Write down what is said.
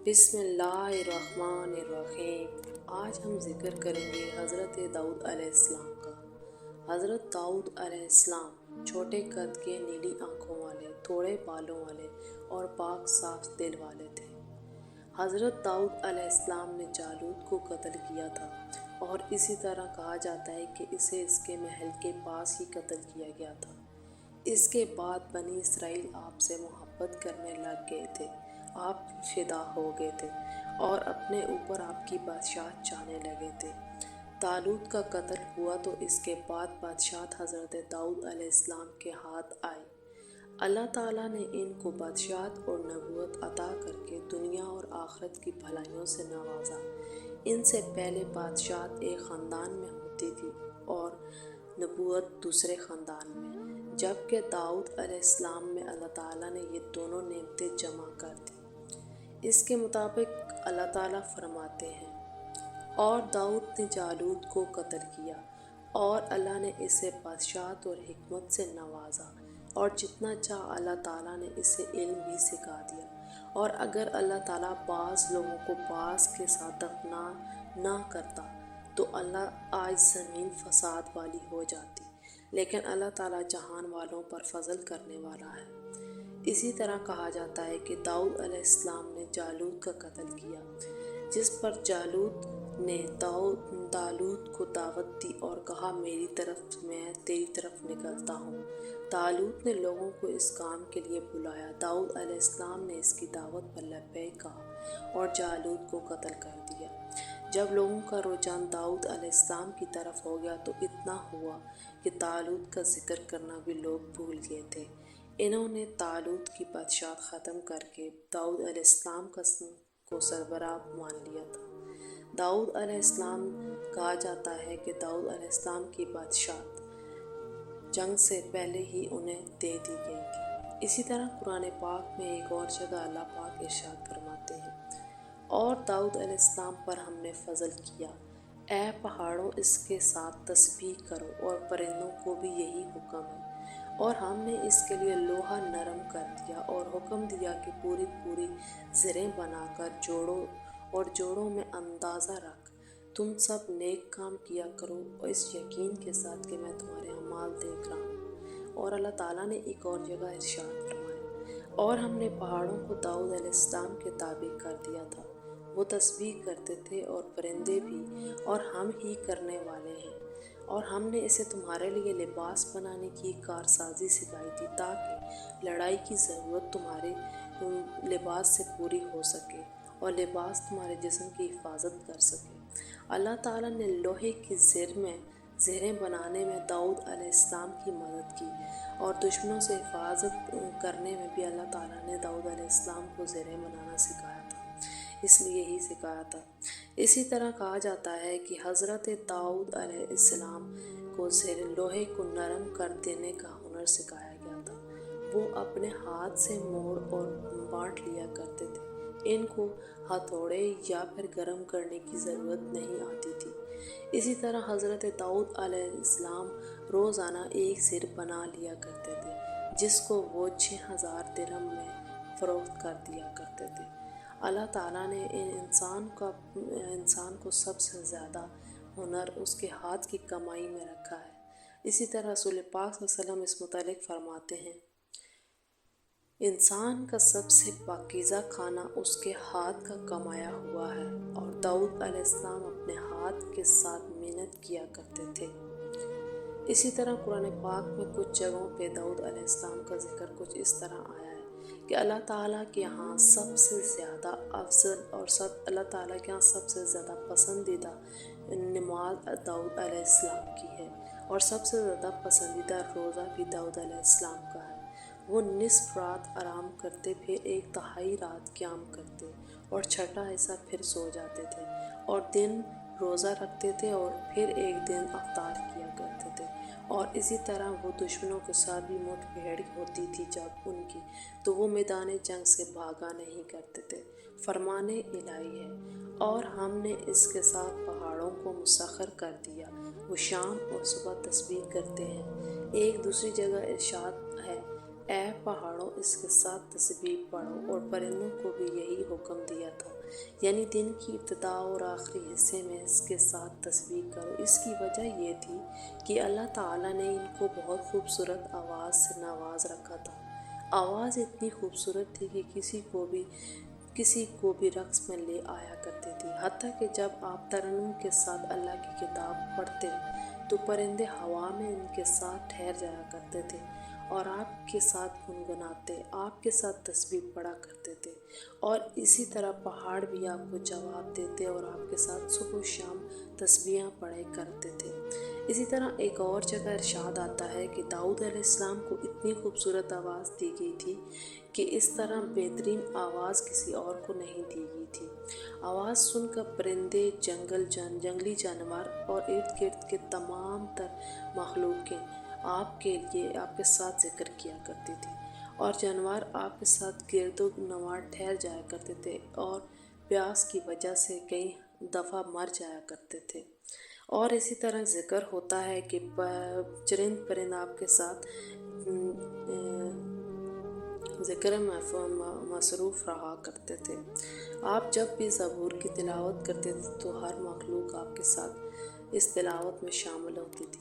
بسم اللہ الرحمن الرحیم۔ آج ہم ذکر کریں گے حضرت داؤد علیہ السلام کا۔ حضرت داؤد علیہ السلام چھوٹے قد کے، نیلی آنکھوں والے، تھوڑے بالوں والے اور پاک صاف دل والے تھے۔ حضرت داؤد علیہ السلام نے جالوت کو قتل کیا تھا، اور اسی طرح کہا جاتا ہے کہ اسے اس کے محل کے پاس ہی قتل کیا گیا تھا۔ اس کے بعد بنی اسرائیل آپ سے محبت کرنے لگ گئے تھے، آپ فدا ہو گئے تھے اور اپنے اوپر آپ کی بادشاہت چاہنے لگے تھے۔ طالوت کا قتل ہوا تو اس کے بعد بادشاہت حضرت داؤد علیہ السلام کے ہاتھ آئی۔ اللہ تعالیٰ نے ان کو بادشاہت اور نبوت عطا کر کے دنیا اور آخرت کی بھلائیوں سے نوازا۔ ان سے پہلے بادشاہت ایک خاندان میں ہوتی تھی اور نبوت دوسرے خاندان میں، جبکہ داؤد علیہ السلام میں اللہ تعالیٰ نے یہ دونوں نعمتیں جمع کر دی۔ اس کے مطابق اللہ تعالیٰ فرماتے ہیں، اور داؤد نے جالوت کو قتل کیا، اور اللہ نے اسے بادشاہت اور حکمت سے نوازا، اور جتنا چاہا اللہ تعالیٰ نے اسے علم بھی سکھا دیا۔ اور اگر اللہ تعالیٰ بعض لوگوں کو بعض کے ساتھ دفنا نہ کرتا تو اللہ آج زمین فساد والی ہو جاتی، لیکن اللہ تعالیٰ جہان والوں پر فضل کرنے والا ہے۔ اسی طرح کہا جاتا ہے کہ داؤد علیہ السلام نے جالوت کا قتل کیا، جس پر جالوت نے طالوت کو دعوت دی اور کہا، میری طرف میں تیری طرف نکلتا ہوں۔ طالوت نے لوگوں کو اس کام کے لیے بلایا۔ داؤد علیہ السلام نے اس کی دعوت پر لبیک کہا اور جالوت کو قتل کر دیا۔ جب لوگوں کا رجحان داؤد علیہ السلام کی طرف ہو گیا تو اتنا ہوا کہ طالوت کا ذکر کرنا بھی لوگ بھول گئے تھے۔ انہوں نے طالوت کی بادشاہت ختم کر کے داؤد علیہ السلام کو سربراہ مان لیا تھا۔ داؤد علیہ السلام کہا جاتا ہے کہ داؤد علیہ السلام کی بادشاہت جنگ سے پہلے ہی انہیں دے دی گئی تھی۔ اسی طرح قرآن پاک میں ایک اور جگہ اللہ پاک ارشاد فرماتے ہیں، اور داؤد علیہ السلام پر ہم نے فضل کیا، اے پہاڑوں اس کے ساتھ تسبیح کرو، اور پرندوں کو بھی یہی حکم ہے، اور ہم نے اس کے لیے لوہا نرم کر دیا اور حکم دیا کہ پوری پوری زریں بنا کر جوڑو اور جوڑوں میں اندازہ رکھ، تم سب نیک کام کیا کرو اور اس یقین کے ساتھ کہ میں تمہارے اعمال دیکھ رہا ہوں۔ اور اللہ تعالیٰ نے ایک اور جگہ ارشاد فرمایا، اور ہم نے پہاڑوں کو داؤد علیہ السلام کے تابع کر دیا تھا، وہ تسبیح کرتے تھے اور پرندے بھی، اور ہم ہی کرنے والے ہیں۔ اور ہم نے اسے تمہارے لیے لباس بنانے کی کارسازی سکھائی تھی، تاکہ لڑائی کی ضرورت تمہارے لباس سے پوری ہو سکے اور لباس تمہارے جسم کی حفاظت کر سکے۔ اللہ تعالیٰ نے لوہے کی زریں بنانے میں داؤد علیہ السلام کی مدد کی، اور دشمنوں سے حفاظت کرنے میں بھی اللہ تعالیٰ نے داؤد علیہ السلام کو زریں بنانا سکھایا تھا، اس لیے ہی سکھایا تھا۔ اسی طرح کہا جاتا ہے کہ حضرت داؤد علیہ السلام کو لوہے کو نرم کر دینے کا ہنر سکھایا گیا تھا۔ وہ اپنے ہاتھ سے موڑ اور بانٹ لیا کرتے تھے، ان کو ہتھوڑے یا پھر گرم کرنے کی ضرورت نہیں آتی تھی۔ اسی طرح حضرت داؤد علیہ السلام روزانہ ایک زر بنا لیا کرتے تھے، جس کو وہ 6000 درہم میں فروخت کر دیا کرتے تھے۔ اللہ تعالیٰ نے انسان کو سب سے زیادہ ہنر اس کے ہاتھ کی کمائی میں رکھا ہے۔ اسی طرح رسول پاک صلی اللہ علیہ وسلم اس متعلق فرماتے ہیں، انسان کا سب سے پاکیزہ کھانا اس کے ہاتھ کا کمایا ہوا ہے، اور داؤد علیہ السلام اپنے ہاتھ کے ساتھ محنت کیا کرتے تھے۔ اسی طرح قرآن پاک میں کچھ جگہوں پہ داؤد علیہ السلام کا ذکر کچھ اس طرح آیا ہے کہ اللہ تعالیٰ کے یہاں سب سے زیادہ افضل اور اللہ تعالیٰ کے یہاں سب سے زیادہ پسندیدہ نماز داؤد علیہ السلام کی ہے، اور سب سے زیادہ پسندیدہ روزہ بھی داؤد علیہ السلام کا ہے۔ وہ نصف رات آرام کرتے، پھر ایک تہائی رات قیام کرتے، اور چھٹا حصہ پھر سو جاتے تھے، اور دن روزہ رکھتے تھے اور پھر ایک دن افطار کیا کرتے تھے۔ اور اسی طرح وہ دشمنوں کے ساتھ بھی مٹھ بھیڑ ہوتی تھی جب ان کی، تو وہ میدان جنگ سے بھاگا نہیں کرتے تھے۔ فرمان الہی ہے، اور ہم نے اس کے ساتھ پہاڑوں کو مسخر کر دیا، وہ شام اور صبح تسبیح کرتے ہیں۔ ایک دوسری جگہ ارشاد ہے، اے پہاڑوں اس کے ساتھ تسبیح پڑھو، اور پرندوں کو بھی یہی حکم دیا تھا یعنی دن کی ابتدا اور آخری حصے میں اس کے ساتھ تسبیح کرو۔ اس کی وجہ یہ تھی کہ اللہ تعالیٰ نے ان کو بہت خوبصورت آواز سے نواز رکھا تھا۔ آواز اتنی خوبصورت تھی کہ کسی کو بھی رقص میں لے آیا کرتی تھی، حتیٰ کہ جب آپ ترنم کے ساتھ اللہ کی کتاب پڑھتے تو پرندے ہوا میں ان کے ساتھ ٹھہر جایا کرتے تھے اور آپ کے ساتھ گنگناتے، آپ کے ساتھ تسبیح پڑھا کرتے تھے، اور اسی طرح پہاڑ بھی آپ کو جواب دیتے اور آپ کے ساتھ صبح و شام تسبیحاں پڑھے کرتے تھے۔ اسی طرح ایک اور جگہ ارشاد آتا ہے کہ داؤد علیہ السلام کو اتنی خوبصورت آواز دی گئی تھی کہ اس طرح بہترین آواز کسی اور کو نہیں دی گئی تھی۔ آواز سن کر پرندے، جنگلی جانور اور ارد گرد کے تمام تر مخلوقیں آپ کے ساتھ ذکر کیا کرتی تھی، اور جانور آپ کے ساتھ گرد و نواح ٹھہر جایا کرتے تھے اور پیاس کی وجہ سے کئی دفعہ مر جایا کرتے تھے۔ اور اسی طرح ذکر ہوتا ہے کہ پرند آپ کے ساتھ ذکر مصروف رہا کرتے تھے۔ آپ جب بھی زبور کی تلاوت کرتے تھے تو ہر مخلوق آپ کے ساتھ اس تلاوت میں شامل ہوتی تھی۔